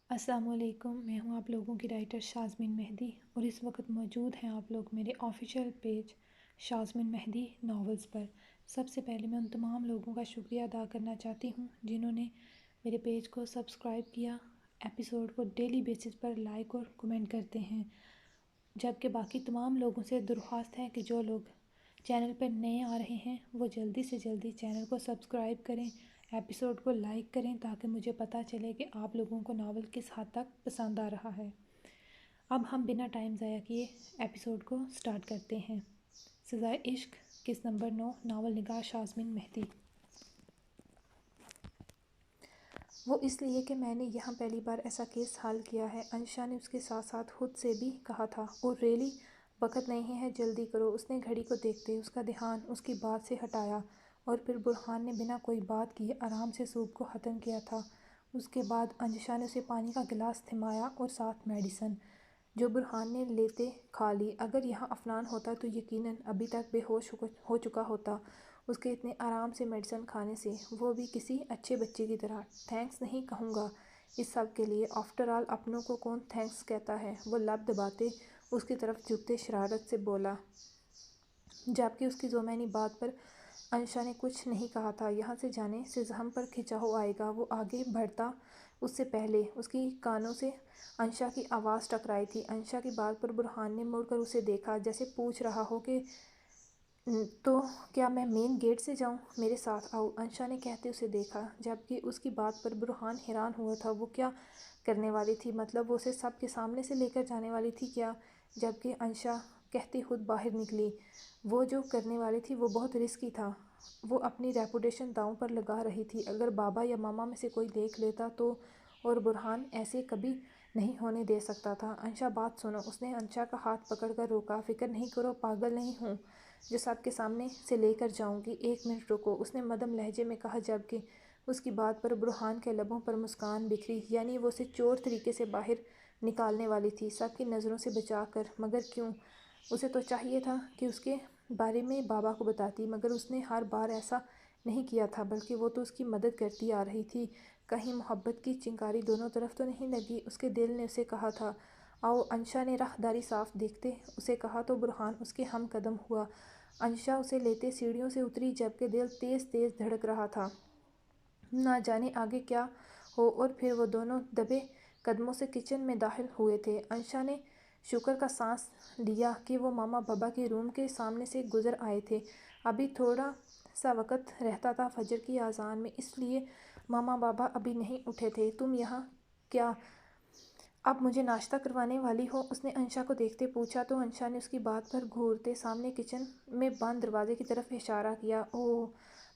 السلام علیکم، میں ہوں آپ لوگوں کی رائٹر شازمین مہدی اور اس وقت موجود ہیں آپ لوگ میرے آفیشیل پیج شازمین مہدی ناولز پر۔ سب سے پہلے میں ان تمام لوگوں کا شکریہ ادا کرنا چاہتی ہوں جنہوں نے میرے پیج کو سبسکرائب کیا، ایپیسوڈ کو ڈیلی بیسس پر لائک اور کمنٹ کرتے ہیں، جبکہ باقی تمام لوگوں سے درخواست ہے کہ جو لوگ چینل پر نئے آ رہے ہیں وہ جلدی سے جلدی چینل کو سبسکرائب کریں، ایپیسوڈ کو لائک کریں تاکہ مجھے پتہ چلے کہ آپ لوگوں کو ناول کس حد تک پسند آ رہا ہے۔ اب ہم بنا ٹائم ضائع کیے ایپیسوڈ کو سٹارٹ کرتے ہیں۔ سزائے عشق کس نمبر 9 ناول نگار شازمین مہدی۔ وہ اس لیے کہ میں نے یہاں پہلی بار ایسا کیس حل کیا ہے، انشا نے اس کے ساتھ ساتھ خود سے بھی کہا تھا۔ اور ریلی وقت نہیں ہے، جلدی کرو۔ اس نے گھڑی کو دیکھتے اس کا دھیان اس کی بات سے ہٹایا اور پھر برہان نے بنا کوئی بات کیے آرام سے سوپ کو ختم کیا تھا۔ اس کے بعد انشا نے اسے پانی کا گلاس تھمایا اور ساتھ میڈیسن جو برہان نے لیتے کھا لی۔ اگر یہاں عفنان ہوتا تو یقیناً ابھی تک بے ہوش ہو چکا ہوتا اس کے اتنے آرام سے میڈیسن کھانے سے، وہ بھی کسی اچھے بچے کی طرح۔ تھینکس نہیں کہوں گا اس سب کے لیے، آفٹر آل اپنوں کو کون تھینکس کہتا ہے؟ وہ لب دباتے اس کی طرف جھکتے شرارت سے بولا، جبکہ اس کی ذومعنی بات پر انشا نے کچھ نہیں کہا تھا۔ یہاں سے جانے سے زحم پر کھچاؤ آئے گا۔ وہ آگے بڑھتا اس سے پہلے اس کی کانوں سے انشا کی آواز ٹکرائی تھی۔ انشا کی بات پر برہان نے مڑ کر اسے دیکھا جیسے پوچھ رہا ہو کہ تو کیا میں مین گیٹ سے جاؤں؟ میرے ساتھ آؤ، انشا نے کہتے اسے دیکھا، جبکہ اس کی بات پر برہان حیران ہوا تھا۔ وہ کیا کرنے والی تھی؟ مطلب وہ اسے سب کے سامنے سے لے کر جانے والی تھی کیا؟ جبکہ انشا کہتی خود باہر نکلی، وہ جو کرنے والی تھی وہ بہت رسکی تھا۔ وہ اپنی ریپوٹیشن داؤں پر لگا رہی تھی۔ اگر بابا یا ماما میں سے کوئی دیکھ لیتا تو، اور برہان ایسے کبھی نہیں ہونے دے سکتا تھا۔ انشا بات سنو، اس نے انشا کا ہاتھ پکڑ کر روکا۔ فکر نہیں کرو، پاگل نہیں ہوں جو سب کے سامنے سے لے کر جاؤں گی۔ ایک منٹ رکو، اس نے مدھم لہجے میں کہا، جبکہ اس کی بات پر برہان کے لبوں پر مسکان بکھری، یعنی وہ اسے چور طریقے سے باہر نکالنے والی تھی، سب کی نظروں سے بچا کر۔ مگر کیوں؟ اسے تو چاہیے تھا کہ اس کے بارے میں بابا کو بتاتی، مگر اس نے ہر بار ایسا نہیں کیا تھا، بلکہ وہ تو اس کی مدد کرتی آ رہی تھی۔ کہیں محبت کی چنگاری دونوں طرف تو نہیں لگی؟ اس کے دل نے اسے کہا تھا آؤ، انشا نے راہداری صاف دیکھتے اسے کہا تو برہان اس کے ہم قدم ہوا۔ انشا اسے لیتے سیڑھیوں سے اتری، جبکہ دل تیز تیز دھڑک رہا تھا، نہ جانے آگے کیا ہو۔ اور پھر وہ دونوں دبے قدموں سے کچن میں داخل ہوئے تھے۔ انشا نے شکر کا سانس لیا کہ وہ ماما بابا کے روم کے سامنے سے گزر آئے تھے۔ ابھی تھوڑا سا وقت رہتا تھا فجر کی اذان میں، اس لیے ماما بابا ابھی نہیں اٹھے تھے۔ تم یہاں کیا اب مجھے ناشتہ کروانے والی ہو؟ اس نے انشا کو دیکھتے پوچھا تو انشا نے اس کی بات پر گھورتے سامنے کچن میں بند دروازے کی طرف اشارہ کیا۔ اوہ!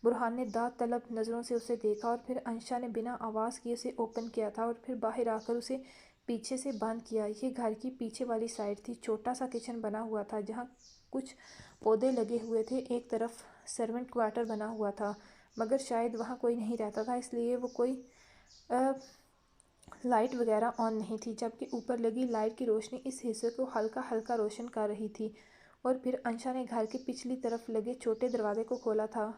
برہان نے داد طلب نظروں سے اسے دیکھا اور پھر انشا نے بنا آواز کیے اسے اوپن کیا تھا اور پھر باہر آ کر اسے پیچھے سے بند کیا۔ یہ گھر کی پیچھے والی سائڈ تھی، چھوٹا سا کچن بنا ہوا تھا جہاں کچھ پودے لگے ہوئے تھے۔ ایک طرف سرونٹ کوارٹر بنا ہوا تھا، مگر شاید وہاں کوئی نہیں رہتا تھا، اس لیے وہ کوئی لائٹ وغیرہ آن نہیں تھی، جبکہ اوپر لگی لائٹ کی روشنی اس حصے کو ہلکا ہلکا روشن کر رہی تھی۔ اور پھر انشا نے گھر کے پچھلی طرف لگے چھوٹے دروازے کو کھولا تھا۔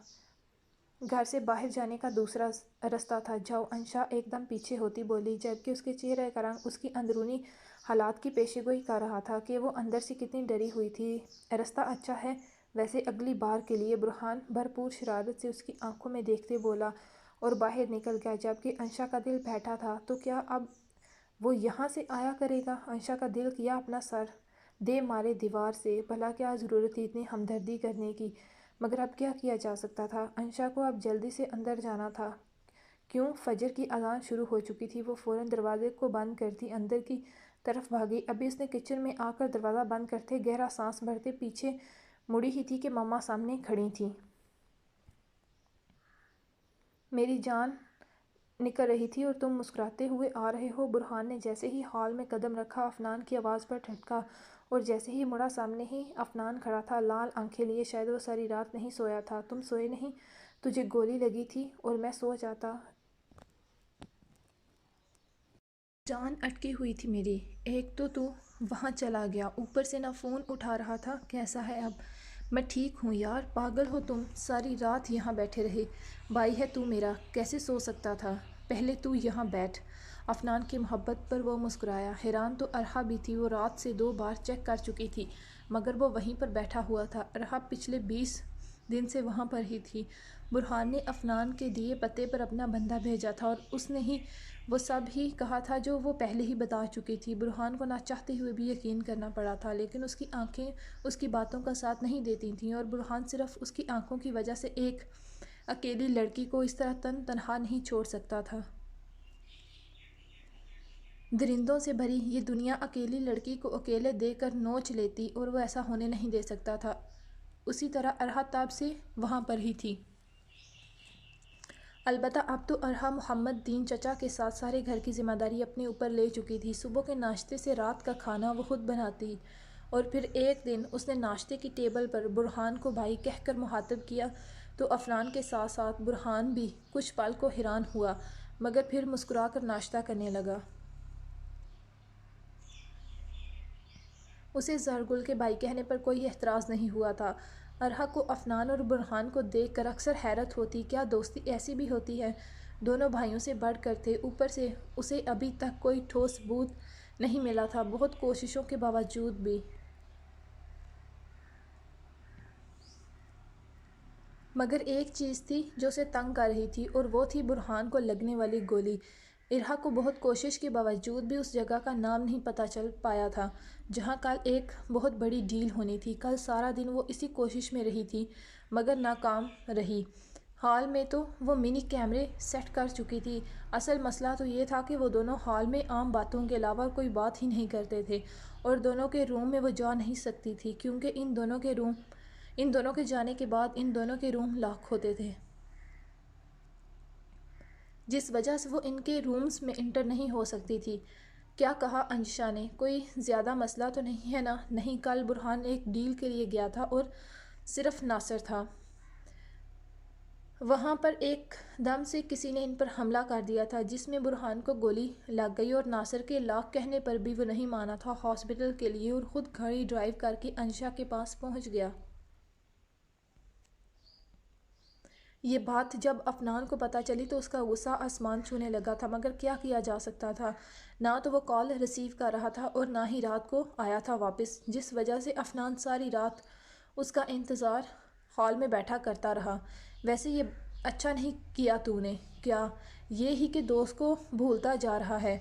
گھر سے باہر جانے کا دوسرا رستہ تھا۔ جاؤ، انشا ایک دم پیچھے ہوتی بولی، جبکہ اس کے چہرے کا رنگ اس کی اندرونی حالات کی پیشین گوئی کر رہا تھا کہ وہ اندر سے کتنی ڈری ہوئی تھی۔ رستہ اچھا ہے ویسے اگلی بار کے لیے، برہان بھرپور شرارت سے اس کی آنکھوں میں دیکھتے بولا اور باہر نکل گیا، جبکہ انشا کا دل بیٹھا تھا تو کیا اب وہ یہاں سے آیا کرے گا؟ انشا کا دل کیا اپنا سر دے مارے دیوار سے، بھلا کیا ضرورت تھی اتنی ہمدردی کرنے کی؟ مگر اب کیا کیا جا سکتا تھا؟ انشا کو اب جلدی سے اندر جانا تھا۔ کیوں؟ فجر کی اذان شروع ہو چکی تھی۔ وہ فوراً دروازے کو بند کرتی اندر کی طرف بھاگی۔ ابھی اس نے کچن میں آ کر دروازہ بند کرتے گہرا سانس بھرتے پیچھے مڑی ہی تھی کہ ماما سامنے کھڑی تھیں۔ میری جان نکل رہی تھی اور تم مسکراتے ہوئے آ رہے ہو۔ برہان نے جیسے ہی ہال میں قدم رکھا عفنان کی آواز پر ٹھٹکا، اور جیسے ہی مڑا سامنے ہی عفنان کھڑا تھا، لال آنکھیں لیے۔ شاید وہ ساری رات نہیں سویا تھا۔ تم سوئے نہیں؟ تجھے گولی لگی تھی اور میں سو جاتا۔ جان اٹکی ہوئی تھی میری۔ ایک تو وہاں چلا گیا، اوپر سے نہ فون اٹھا رہا تھا۔ کیسا ہے اب؟ میں ٹھیک ہوں یار، پاگل ہو تم، ساری رات یہاں بیٹھے رہے۔ بھائی ہے تو میرا، کیسے سو سکتا تھا؟ پہلے تو یہاں بیٹھ۔ افنان کی محبت پر وہ مسکرایا۔ حیران تو ارحا بھی تھی۔ وہ رات سے 2 بار چیک کر چکی تھی مگر وہ وہیں پر بیٹھا ہوا تھا۔ ارحا پچھلے 20 دن سے وہاں پر ہی تھی۔ برہان نے افنان کے دیے پتے پر اپنا بندہ بھیجا تھا اور اس نے ہی وہ سب ہی کہا تھا جو وہ پہلے ہی بتا چکی تھی۔ برہان کو نہ چاہتے ہوئے بھی یقین کرنا پڑا تھا لیکن اس کی آنکھیں اس کی باتوں کا ساتھ نہیں دیتی تھیں اور برہان صرف اس کی آنکھوں کی وجہ سے ایک اکیلی لڑکی کو اس طرح تنہا نہیں چھوڑ سکتا تھا۔ درندوں سے بھری یہ دنیا اکیلی لڑکی کو اکیلے دیکھ کر نوچ لیتی اور وہ ایسا ہونے نہیں دے سکتا تھا۔ اسی طرح ارحا تب سے وہاں پر ہی تھی۔ البتہ اب تو ارحا محمد دین چچا کے ساتھ سارے گھر کی ذمہ داری اپنے اوپر لے چکی تھی۔ صبح کے ناشتے سے رات کا کھانا وہ خود بناتی اور پھر ایک دن اس نے ناشتے کی ٹیبل پر برہان کو بھائی کہہ کر مخاطب کیا تو افنان کے ساتھ ساتھ برہان بھی کچھ پل کو حیران ہوا مگر پھر مسکرا کر ناشتہ کرنے لگا۔ اسے زرگل کے بھائی کہنے پر کوئی اعتراض نہیں ہوا تھا۔ ارحا کو افنان اور برہان کو دیکھ کر اکثر حیرت ہوتی، کیا دوستی ایسی بھی ہوتی ہے؟ دونوں بھائیوں سے بڑھ کر تھے، اوپر سے اسے ابھی تک کوئی ٹھوس ثبوت نہیں ملا تھا، بہت کوششوں کے باوجود بھی۔ مگر ایک چیز تھی جو اسے تنگ کر رہی تھی اور وہ تھی برہان کو لگنے والی گولی۔ ارحا کو بہت کوشش کے باوجود بھی اس جگہ کا نام نہیں پتہ چل پایا تھا جہاں کل ایک بہت بڑی ڈیل ہونی تھی۔ کل سارا دن وہ اسی کوشش میں رہی تھی مگر ناکام رہی۔ ہال میں تو وہ منی کیمرے سیٹ کر چکی تھی۔ اصل مسئلہ تو یہ تھا کہ وہ دونوں ہال میں عام باتوں کے علاوہ کوئی بات ہی نہیں کرتے تھے اور دونوں کے روم میں وہ جا نہیں سکتی تھی کیونکہ ان دونوں کے جانے کے بعد ان دونوں کے روم لاک ہوتے تھے، جس وجہ سے وہ ان کے رومز میں انٹر نہیں ہو سکتی تھی۔ کیا کہا انشا نے؟ کوئی زیادہ مسئلہ تو نہیں ہے نا؟ نہیں، کل برہان ایک ڈیل کے لیے گیا تھا اور صرف ناصر تھا وہاں پر۔ ایک دم سے کسی نے ان پر حملہ کر دیا تھا جس میں برہان کو گولی لگ گئی اور ناصر کے لاکھ کہنے پر بھی وہ نہیں مانا تھا ہاسپٹل کے لیے اور خود گاڑی ڈرائیو کر کے انشا کے پاس پہنچ گیا۔ یہ بات جب افنان کو پتہ چلی تو اس کا غصہ آسمان چھونے لگا تھا مگر کیا کیا جا سکتا تھا؟ نہ تو وہ کال ریسیو کر رہا تھا اور نہ ہی رات کو آیا تھا واپس، جس وجہ سے افنان ساری رات اس کا انتظار ہال میں بیٹھا کرتا رہا۔ ویسے یہ اچھا نہیں کیا تو نے۔ کیا؟ یہ ہی کہ دوست کو بھولتا جا رہا ہے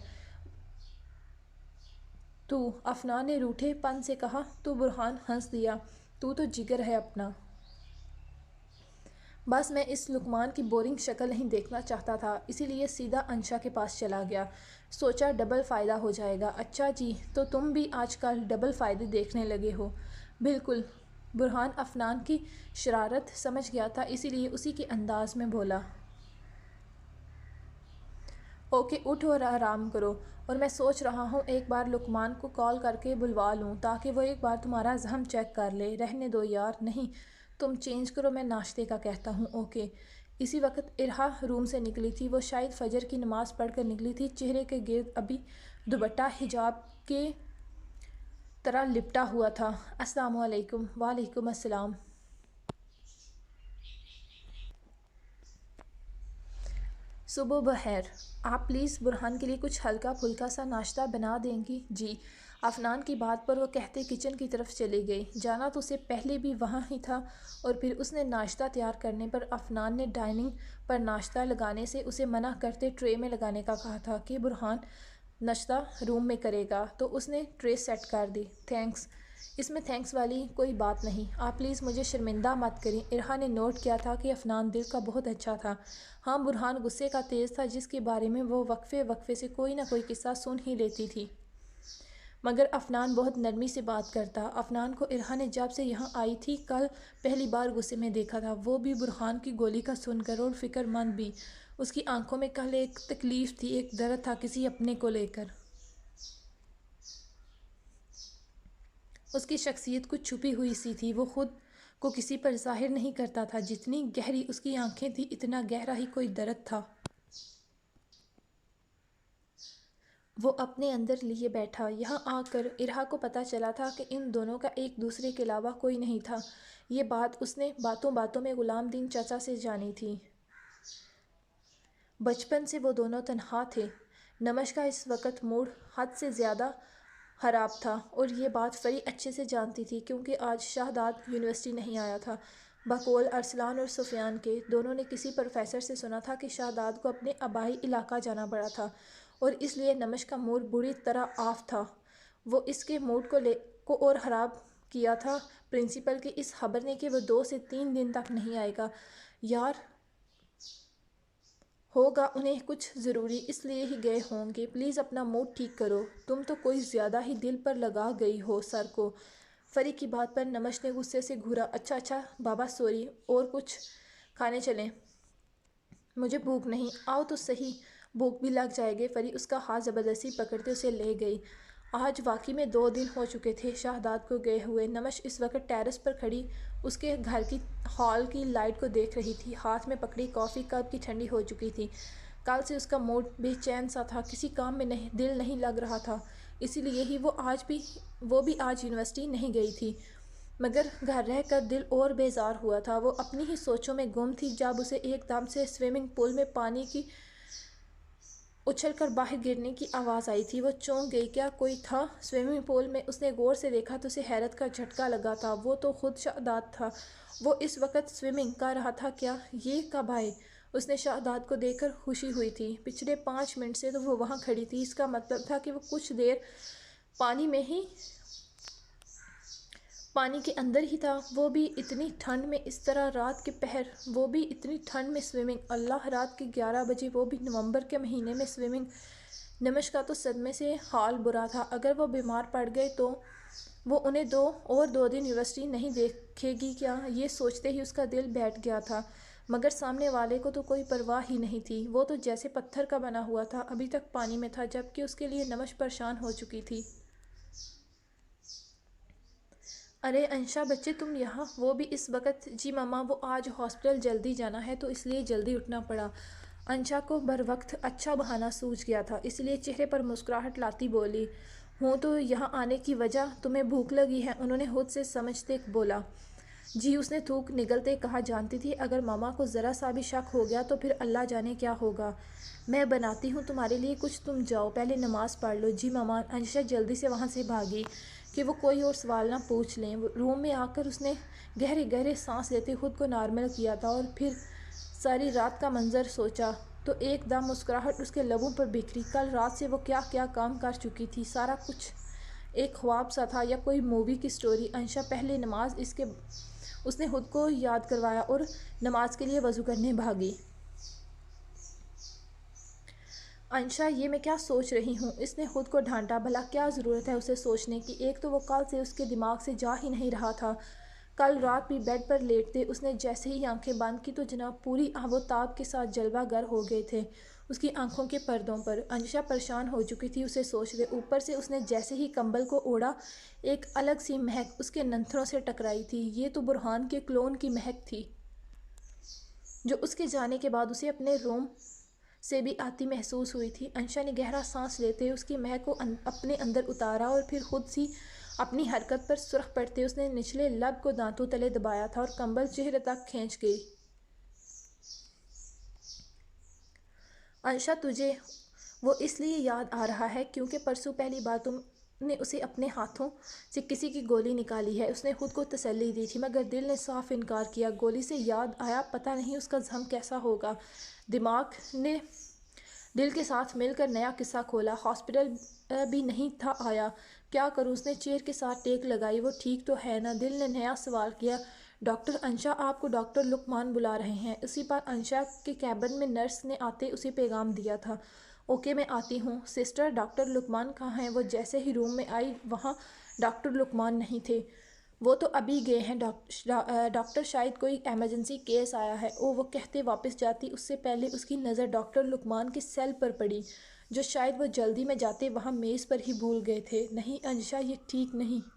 تو، افنان نے روٹھے پن سے کہا تو برہان ہنس دیا۔ تو جگر ہے اپنا۔ بس میں اس لقمان کی بورنگ شکل نہیں دیکھنا چاہتا تھا اسی لیے سیدھا انشا کے پاس چلا گیا۔ سوچا ڈبل فائدہ ہو جائے گا۔ اچھا جی، تو تم بھی آج کل ڈبل فائدے دیکھنے لگے ہو؟ بالکل۔ برہان افنان کی شرارت سمجھ گیا تھا اسی لیے اسی کے انداز میں بولا۔ اوکے، اٹھو اور آرام کرو، اور میں سوچ رہا ہوں ایک بار لقمان کو کال کر کے بلوا لوں تاکہ وہ ایک بار تمہارا ذہن چیک کر لے۔ رہنے دو یار، نہیں تم چینج کرو، میں ناشتے کا کہتا ہوں۔ اوکے۔ اسی وقت ارحا روم سے نکلی تھی۔ وہ شاید فجر کی نماز پڑھ کر نکلی تھی۔ چہرے کے گرد ابھی دوپٹہ حجاب کے طرح لپٹا ہوا تھا۔ السلام علیکم۔ وعلیکم السلام۔ صبح بخیر۔ آپ پلیز برہان کے لیے کچھ ہلکا پھلکا سا ناشتہ بنا دیں گی؟ جی۔ افنان کی بات پر وہ کہتے کچن کی طرف چلی گئی۔ جانا تو اسے پہلے بھی وہاں ہی تھا اور پھر اس نے ناشتہ تیار کرنے پر افنان نے ڈائننگ پر ناشتہ لگانے سے اسے منع کرتے ٹرے میں لگانے کا کہا تھا کہ برہان ناشتہ روم میں کرے گا تو اس نے ٹرے سیٹ کر دی۔ تھینکس۔ اس میں تھینکس والی کوئی بات نہیں، آپ پلیز مجھے شرمندہ مت کریں۔ ارحا نے نوٹ کیا تھا کہ افنان دل کا بہت اچھا تھا۔ ہاں، برہان غصے کا تیز تھا جس کے بارے میں وہ وقفے وقفے سے کوئی نہ کوئی قصہ سن ہی لیتی تھی، مگر افنان بہت نرمی سے بات کرتا۔ افنان کو ارحا نے جب سے یہاں آئی تھی کل پہلی بار غصے میں دیکھا تھا، وہ بھی برہان کی گولی کا سن کر، اور فکر مند بھی۔ اس کی آنکھوں میں کل ایک تکلیف تھی، ایک درد تھا کسی اپنے کو لے کر۔ اس کی شخصیت کچھ چھپی ہوئی سی تھی، وہ خود کو کسی پر ظاہر نہیں کرتا تھا۔ جتنی گہری اس کی آنکھیں تھیں اتنا گہرا ہی کوئی درد تھا۔ وہ اپنے اندر لیے بیٹھا۔ یہاں آ کر ارحا کو پتہ چلا تھا کہ ان دونوں کا ایک دوسرے کے علاوہ کوئی نہیں تھا۔ یہ بات اس نے باتوں باتوں میں غلام دین چچا سے جانی تھی۔ بچپن سے وہ دونوں تنہا تھے۔ نمش کا اس وقت موڈ حد سے زیادہ خراب تھا اور یہ بات فری اچھے سے جانتی تھی کیونکہ آج شہزاد یونیورسٹی نہیں آیا تھا۔ بقول ارسلان اور سفیان کے، دونوں نے کسی پروفیسر سے سنا تھا کہ شہزاد کو اپنے آبائی علاقہ جانا پڑا تھا اور اس لیے نمش کا موڈ بری طرح آف تھا۔ وہ اس کے موڈ کو اور خراب کیا تھا پرنسپل کی اس خبر نے کہ وہ 2 سے 3 دن تک نہیں آئے گا۔ یار ہوگا انہیں کچھ ضروری، اس لیے ہی گئے ہوں گے۔ پلیز اپنا موڈ ٹھیک کرو، تم تو کوئی زیادہ ہی دل پر لگا گئی ہو سر کو۔ فری کی بات پر نمش نے غصے سے گھورا۔ اچھا بابا سوری، اور کچھ کھانے چلیں؟ مجھے بھوک نہیں۔ آؤ تو صحیح، بھوک بھی لگ جائے گی۔ فری اس کا ہاتھ زبردستی پکڑتے اسے لے گئی۔ آج واقعی میں 2 دن ہو چکے تھے شہزاد کو گئے ہوئے۔ نمش اس وقت ٹیرس پر کھڑی اس کے گھر کی ہال کی لائٹ کو دیکھ رہی تھی، ہاتھ میں پکڑی کافی کب کی ٹھنڈی ہو چکی تھی۔ کل سے اس کا موڈ بے چین سا تھا، کسی کام میں دل نہیں لگ رہا تھا، اسی لیے ہی وہ بھی آج یونیورسٹی نہیں گئی تھی۔ مگر گھر رہ کر دل اور بیزار ہوا تھا۔ وہ اپنی ہی سوچوں میں گم تھی جب اسے ایک دم سے سوئمنگ پول میں پانی کی اچھل کر باہر گرنے کی آواز آئی تھی۔ وہ چونک گئی، کیا کوئی تھا سوئمنگ پول میں؟ اس نے غور سے دیکھا تو اسے حیرت کا جھٹکا لگا تھا، وہ تو خود شہزاد تھا۔ وہ اس وقت سوئمنگ کر رہا تھا کیا؟ یہ کب آئے؟ اس نے شہزاد کو دیکھ کر خوشی ہوئی تھی۔ پچھلے 5 منٹ سے تو وہ وہاں کھڑی تھی، اس کا مطلب تھا کہ وہ کچھ دیر پانی کے اندر ہی تھا، وہ بھی اتنی ٹھنڈ میں، اس طرح رات کے پہر، وہ بھی اتنی ٹھنڈ میں سوئمنگ۔ اللہ، رات کے 11 بجے، وہ بھی نومبر کے مہینے میں سوئمنگ۔ نمش کا تو صدمے سے حال برا تھا، اگر وہ بیمار پڑ گئے تو وہ انہیں 2 دن یونیورسٹی نہیں دیکھے گی کیا؟ یہ سوچتے ہی اس کا دل بیٹھ گیا تھا، مگر سامنے والے کو تو کوئی پرواہ ہی نہیں تھی۔ وہ تو جیسے پتھر کا بنا ہوا تھا، ابھی تک پانی میں تھا، جبکہ اس کے لیے نمش پریشان ہو چکی تھی۔ ارے انشا بچے، تم یہاں؟ وہ بھی اس وقت؟ جی ماما، وہ آج ہاسپٹل جلدی جانا ہے تو اس لیے جلدی اٹھنا پڑا۔ انشا کو بروقت اچھا بہانہ سوجھ گیا تھا، اس لیے چہرے پر مسکراہٹ لاتی بولی، ہوں تو یہاں آنے کی وجہ تمہیں بھوک لگی ہے؟ انہوں نے خود سے سمجھتے بولا۔ جی، اس نے تھوک نگلتے کہا، جانتی تھی اگر ماما کو ذرا سا بھی شک ہو گیا تو پھر اللہ جانے کیا ہوگا۔ میں بناتی ہوں تمہارے لیے کچھ، تم جاؤ پہلے نماز پڑھ لو۔ جی ماما۔ انشا جلدی سے وہاں سے بھاگی کہ وہ کوئی اور سوال نہ پوچھ لیں۔ روم میں آ کر اس نے گہرے سانس لیتے خود کو نارمل کیا تھا اور پھر ساری رات کا منظر سوچا تو ایک دم مسکراہٹ اس کے لبوں پر بکھری۔ کل رات سے وہ کیا کام کر چکی تھی، سارا کچھ ایک خواب سا تھا یا کوئی مووی کی سٹوری۔ انشا پہلے نماز، اس نے خود کو یاد کروایا اور نماز کے لیے وضو کرنے بھاگی۔ انشا، یہ میں کیا سوچ رہی ہوں؟ اس نے خود کو ڈانٹا، بھلا کیا ضرورت ہے اسے سوچنے کی، ایک تو وہ کل سے اس کے دماغ سے جا ہی نہیں رہا تھا۔ کل رات بھی بیڈ پر لیٹتے اس نے جیسے ہی آنکھیں بند کی تو جناب پوری آب و تاب کے ساتھ جلوہ گر ہو گئے تھے اس کی آنکھوں کے پردوں پر۔ انشا پریشان ہو چکی تھی اسے سوچتے، اوپر سے اس نے جیسے ہی کمبل کو اوڑھا ایک الگ سی مہک اس کے نتھنوں سے ٹکرائی تھی۔ یہ تو برہان کے کلون کی مہک تھی جو اس کے جانے کے بعد اسے اپنے روم سے بھی آتی محسوس ہوئی تھی۔ انشا نے گہرا سانس لیتے اس کی مہک کو اپنے اندر اتارا اور پھر خود سی اپنی حرکت پر سرخ پڑتے اس نے نچلے لب کو دانتوں تلے دبایا تھا اور کمبل چہرے تک کھینچ گئی۔ انشا، تجھے وہ اس لیے یاد آ رہا ہے کیونکہ پرسوں پہلی بار تم نے اسے اپنے ہاتھوں سے کسی کی گولی نکالی ہے، اس نے خود کو تسلی دی تھی، مگر دل نے صاف انکار کیا۔ گولی سے یاد آیا، پتہ نہیں اس کا زخم کیسا ہوگا۔ دماغ نے دل کے ساتھ مل کر نیا قصہ کھولا۔ ہاسپٹل بھی نہیں تھا آیا، کیا کروں؟ اس نے چیئر کے ساتھ ٹیک لگائی، وہ ٹھیک تو ہے نا؟ دل نے نیا سوال کیا۔ ڈاکٹر انشا، آپ کو ڈاکٹر لقمان بلا رہے ہیں۔ اسی پر انشا کے کیبن میں نرس نے آتے اسے پیغام دیا تھا۔ اوکے، میں آتی ہوں۔ سسٹر، ڈاکٹر لقمان کہاں ہیں؟ وہ جیسے ہی روم میں آئی وہاں ڈاکٹر لقمان نہیں تھے۔ وہ تو ابھی گئے ہیں ڈاکٹر، شاید کوئی ایمرجنسی کیس آیا ہے۔ وہ کہتے واپس جاتی، اس سے پہلے اس کی نظر ڈاکٹر لقمان کے سیل پر پڑی جو شاید وہ جلدی میں جاتے وہاں میز پر ہی بھول گئے تھے۔ نہیں انشا، یہ ٹھیک نہیں،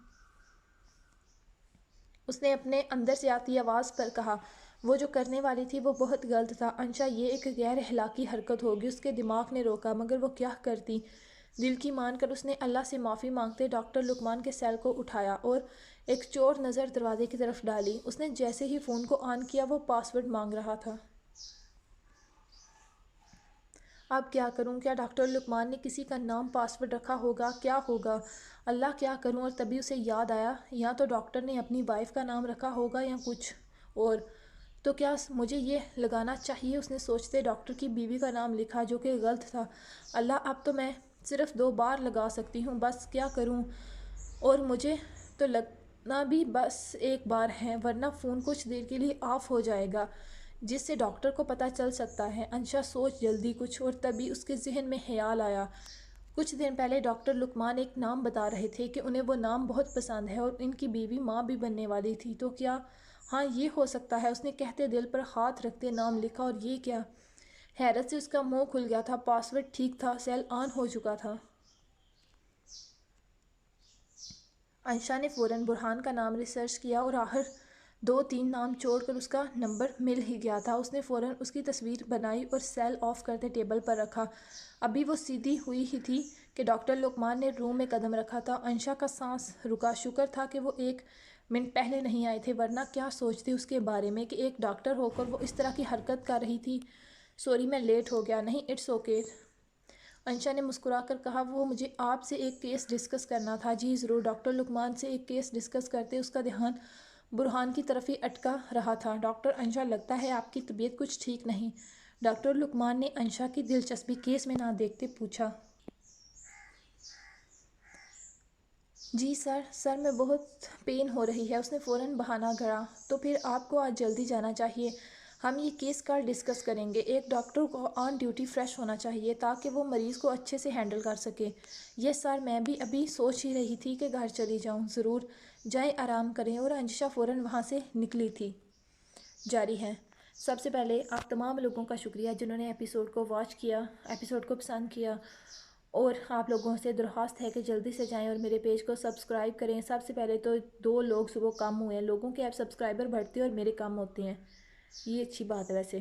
اس نے اپنے اندر سے آتی آواز پر کہا۔ وہ جو کرنے والی تھی وہ بہت غلط تھا۔ انشا، یہ ایک غیر اخلاقی حرکت ہوگی، اس کے دماغ نے روکا، مگر وہ کیا کرتی؟ دل کی مان کر اس نے اللہ سے معافی مانگتے ڈاکٹر لقمان کے سیل کو اٹھایا اور ایک چور نظر دروازے کی طرف ڈالی۔ اس نے جیسے ہی فون کو آن کیا وہ پاس ورڈ مانگ رہا تھا۔ اب کیا کروں؟ کیا ڈاکٹر لقمان نے کسی کا نام پاسورڈ رکھا ہوگا؟ کیا ہوگا؟ اللہ کیا کروں؟ اور تبھی اسے یاد آیا یا تو ڈاکٹر نے اپنی وائف کا نام رکھا ہوگا یا کچھ اور، تو کیا مجھے یہ لگانا چاہیے؟ اس نے سوچتے ڈاکٹر کی بیوی کا نام لکھا جو کہ غلط تھا۔ اللہ اب تو میں صرف 2 بار لگا سکتی ہوں، بس کیا کروں؟ اور مجھے تو لگنا بھی بس ایک بار ہے ورنہ فون کچھ دیر کے لیے آف ہو جائے گا جس سے ڈاکٹر کو پتہ چل سکتا ہے۔ انشا سوچ جلدی کچھ اور تبھی اس کے ذہن میں خیال آیا کچھ دن پہلے ڈاکٹر لقمان ایک نام بتا رہے تھے کہ انہیں وہ نام بہت پسند ہے اور ان کی بیوی ماں بھی بننے والی تھی، تو کیا ہاں یہ ہو سکتا ہے؟ اس نے کہتے دل پر ہاتھ رکھتے نام لکھا اور یہ کیا؟ حیرت سے اس کا منہ کھل گیا تھا۔ پاسورڈ ٹھیک تھا، سیل آن ہو چکا تھا۔ انشا نے فوراً برہان کا نام ریسرچ کیا اور آخر 2-3 نام چھوڑ کر اس کا نمبر مل ہی گیا تھا۔ اس نے فوراً اس کی تصویر بنائی اور سیل آف کرتے ٹیبل پر رکھا۔ ابھی وہ سیدھی ہوئی ہی تھی کہ ڈاکٹر لقمان نے روم میں قدم رکھا تھا۔ انشا کا سانس رکا، شکر تھا کہ وہ 1 منٹ پہلے نہیں آئے تھے ورنہ کیا سوچتی اس کے بارے میں کہ ایک ڈاکٹر ہو کر وہ اس طرح کی حرکت کر رہی تھی۔ سوری میں لیٹ ہو گیا۔ نہیں اٹس اوکے، انشا نے مسکرا کر کہا، وہ مجھے آپ سے ایک کیس ڈسکس کرنا تھا۔ جی ضرور۔ ڈاکٹر لقمان سے ایک کیس ڈسکس کرتے اس کا دھیان برہان کی طرف ہی اٹکا رہا تھا۔ ڈاکٹر انشا لگتا ہے آپ کی طبیعت کچھ ٹھیک نہیں؟ ڈاکٹر لقمان نے انشا کی دلچسپی کیس میں نہ دیکھتے پوچھا۔ جی سر میں بہت پین ہو رہی ہے۔ اس نے فوراً بہانہ گھڑا۔ تو پھر آپ کو آج جلدی جانا چاہیے، ہم یہ کیس کل ڈسکس کریں گے۔ ایک ڈاکٹر کو آن ڈیوٹی فریش ہونا چاہیے تاکہ وہ مریض کو اچھے سے ہینڈل کر سکے۔ یس سر، میں بھی ابھی سوچ ہی رہی تھی کہ گھر چلی جاؤں۔ ضرور جائیں، آرام کریں۔ اور انشا فوراً وہاں سے نکلی تھی۔ جاری ہے۔ سب سے پہلے آپ تمام لوگوں کا شکریہ جنہوں نے ایپیسوڈ کو واچ کیا، ایپیسوڈ کو پسند کیا، اور آپ لوگوں سے درخواست ہے کہ جلدی سے جائیں اور میرے پیج کو سبسکرائب کریں۔ سب سے پہلے تو 2 لوگ صبح کم ہوئے ہیں، لوگوں کے اب سبسکرائبر بڑھتے ہیں اور میرے کم ہوتے ہیں، یہ اچھی بات ہے ویسے۔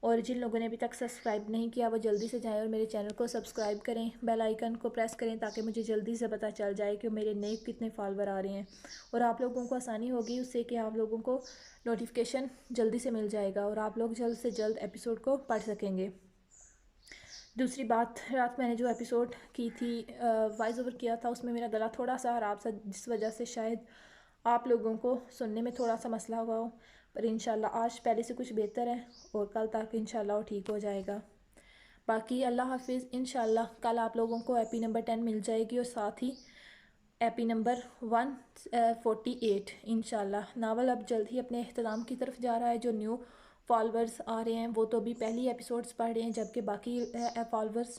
اور جن لوگوں نے ابھی تک سبسکرائب نہیں کیا وہ جلدی سے جائیں اور میرے چینل کو سبسکرائب کریں، بیل آئیکن کو پریس کریں تاکہ مجھے جلدی سے پتہ چل جائے کہ میرے نئے کتنے فالوور آ رہے ہیں، اور آپ لوگوں کو آسانی ہوگی اس سے کہ آپ لوگوں کو نوٹیفیکیشن جلدی سے مل جائے گا اور آپ لوگ جلد سے جلد ایپیسوڈ کو پڑھ سکیں گے۔ دوسری بات، رات میں نے جو ایپیسوڈ کی تھی وائس اوور کیا تھا اس میں میرا گلا تھوڑا سا خراب تھا جس وجہ سے شاید آپ لوگوں کو سننے میں تھوڑا سا مسئلہ ہوا ہو، پر انشاءاللہ آج پہلے سے کچھ بہتر ہے اور کل تک انشاءاللہ وہ ٹھیک ہو جائے گا۔ باقی اللہ حافظ۔ انشاءاللہ کل آپ لوگوں کو ایپی نمبر 10 مل جائے گی اور ساتھ ہی ایپی نمبر 148 انشاءاللہ۔ ناول اب جلد ہی اپنے اختتام کی طرف جا رہا ہے۔ جو نیو فالورز آ رہے ہیں وہ تو ابھی پہلی ایپیسوڈز پڑھ رہے ہیں، جبکہ باقی فالورز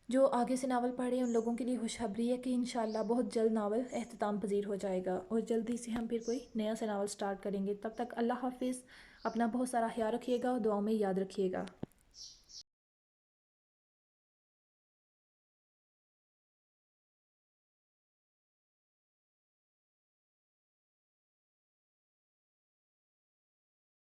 جو آگے سے ناول پڑھ رہے ہیں ان لوگوں کے لیے خوشخبری ہے کہ انشاءاللہ بہت جلد ناول اختتام پذیر ہو جائے گا اور جلدی سے ہم پھر کوئی نیا سے ناول سٹارٹ کریں گے۔ تب تک اللہ حافظ، اپنا بہت سارا خیال رکھیے گا اور دعاؤں میں یاد رکھیے گا۔